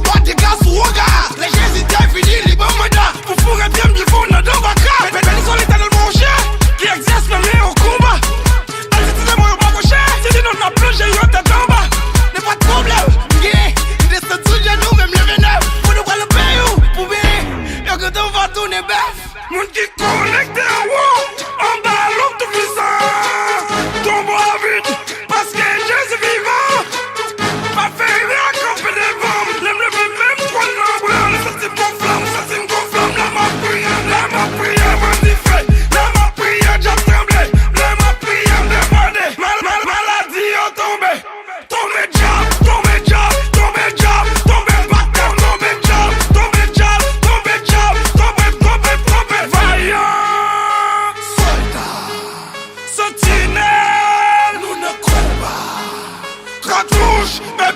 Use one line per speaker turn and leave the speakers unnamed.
Toi, t'es gars sous regard. Les gens étaient finis, les bons mandats. Pour fourrer bien, bien fort, on a dans ma carte. Mais ils sont l'éternellement cher, qui exerce le meilleur combat. Allez, c'est des moyens pas cochers. Si tu n'en as plus, j'ai eu un tête en bas. N'est pas de problème, yeah. Il est ce truc, j'ai nous, même le vénère. Pour nous voir le pays, pour bien. Y'a que t'en vas tourner bœuf. Moun qui connecte en haut, en bas, l'homme tout puissant. Tombe à vite, parce que Jésus vivant. Pas fait rien qu'on fait des bombes. L'aime le même trois nombres. Ça c'est mon flamme, ça c'est une gonflamme. La ma prière, m'a dit fait. La ma prière, j'ai tremblé. La ma prière, me demandé. Maladie, oh tombé. Tombé job, tombé job, tombé job, tombé bâton, tombé job, tombé job, tombé job, tombé vaillant. Soldat, sentinelle, nous ne combat. Cartouche, mais